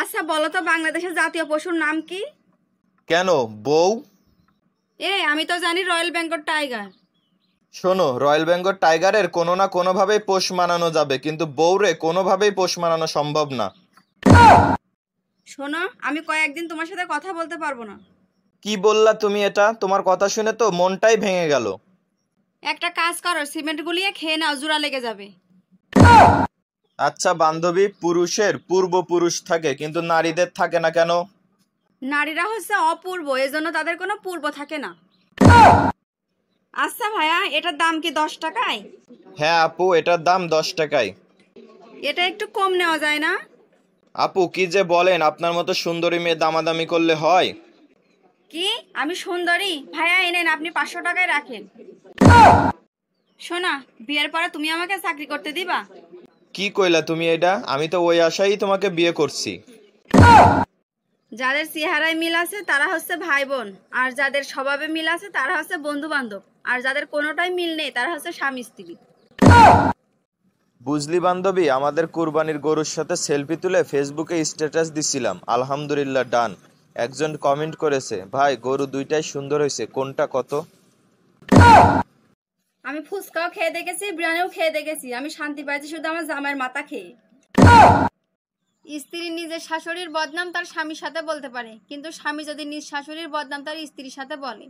আচ্ছা বলো তো, বাংলাদেশের জাতীয় পশুর নাম কি? কেন বউ? আমি তো জানি রয়্যাল বেঙ্গল টাইগার। শোনো, রয়্যাল বেঙ্গল টাইগারের কোনো না কোনোভাবেই পোষ মানানো যাবে, কিন্তু বউরে কোনোভাবেই পোষ মানানো সম্ভব না। শোনো, আমি কয়েকদিন তোমার সাথে কথা বলতে পারবো না। কি বললা তুমি? এটা তোমার কথা শুনে তো মনটাই ভেঙে গেল। একটা কাজ করো, সিমেন্ট গুলিয়ে খেয়ে নাও, জোড়া লেগে যাবে। আচ্ছা বান্ধবী, পুরুষের পূর্বপুরুষ থাকে কিন্তু নারীদের থাকে না কেন? নারীরা হচ্ছে অপূর্ব, এজন্য তাদের কোনো পূর্ব থাকে না। আচ্ছা ভাইয়া, এটার দাম কি 10 টাকায়? হ্যাঁ আপু, এটার দাম 10 টাকায়। এটা একটু কম নেওয়া যায় না? আপু কি যে বলেন, আপনার মতো সুন্দরী মেয়ে দামাদামি করলে হয়? কি, আমি সুন্দরী? ভাইয়া এনেন, আপনি 500 টাকায় রাখেন। শোনা, বিয়ের পরে তুমি আমাকে চাকরি করতে দিবা? কি কইলা তুমি এটা? আমি তো ওই আশাই তোমাকে বিয়ে করছি। যাদের চেহারায় মিল আছে তারা হচ্ছে ভাই বোন, আর যাদের স্বভাবে মিল আছে তারা হচ্ছে বন্ধু বান্ধব, আর যাদের কোনোটাই মিল নেই তারা হচ্ছে স্বামী স্ত্রী। বুঝলি বান্ধবী, আমাদের কুরবানির গরুর সাথে সেলফি তুলে ফেসবুকে স্ট্যাটাস দিছিলাম, আলহামদুলিল্লাহ ডান। একজন কমেন্ট করেছে, ভাই গরু দুইটাই সুন্দর হয়েছে, কোনটা কত? আমি ফুচকাও খেয়ে দেখেছি, বিরিয়ানিও খেয়ে দেখেছি, আমি শান্তি পাইছি শুধু আমার জামাইয়ের মাথা খেয়ে। স্ত্রী নিজের শাশুড়ির বদনাম তার স্বামীর সাথে বলতে পারে, কিন্তু স্বামী যদি নিজ শাশুড়ির বদনাম তার স্ত্রীর সাথে বলে,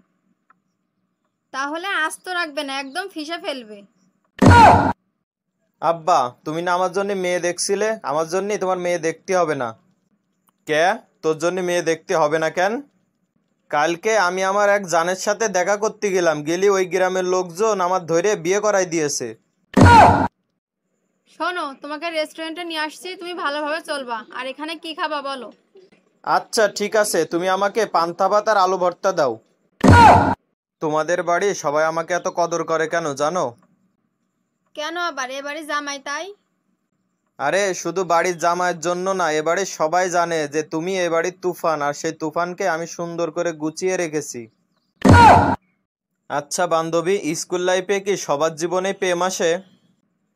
তাহলে আস্ত রাখবে না, একদম ফিসে ফেলবে। আব্বা, তুমি না আমার জন্য মেয়ে দেখছিলে, আমার জন্য তোমার মেয়ে দেখতে হবে না। কে? তোর জন্য মেয়ে দেখতে হবে না কেন? কালকে আমি আমার এক জানের সাথে দেখা করতে গেলাম, গেলি ওই গ্রামের লোকজন আমার ধরে বিয়ে করাই দিয়েছে। শোনো, তোমাকে রেস্টুরেন্টে নিয়ে আসছি, তুমি ভালোভাবে চলবা, আর এখানে কি খাবা বলো? আচ্ছা ঠিক আছে, তুমি আমাকে পান্তা ভাত আর আলু ভর্তা দাও। তোমাদের বাড়ি সবাই আমাকে এত কদর করে কেন জানো? কেন আবার, এবারে জামাই তাই? আরে শুধু বাড়ির জামাইয়ের জন্য না, এবারে সবাই জানে যে তুমি এ বাড়ির তুফান, আর সেই তুফানকে আমি সুন্দর করে গুছিয়ে রেখেছি। আচ্ছা বান্ধবী, স্কুল লাইফে কি সবার জীবনে প্রেম আসে?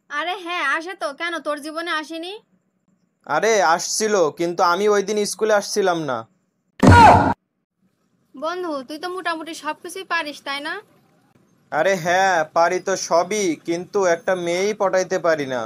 আরে হ্যাঁ আসে তো, কেন তোর জীবনে আসেনি? আরে আসছিল, কিন্তু আমি ওই দিন স্কুলে আসছিলাম না। বন্ধু, তুই তো মোটামুটি সবকিছুই পারিস তাই না? আরে হ্যাঁ পারি তো সবই, কিন্তু একটা মেয়েই পটাইতে পারি না।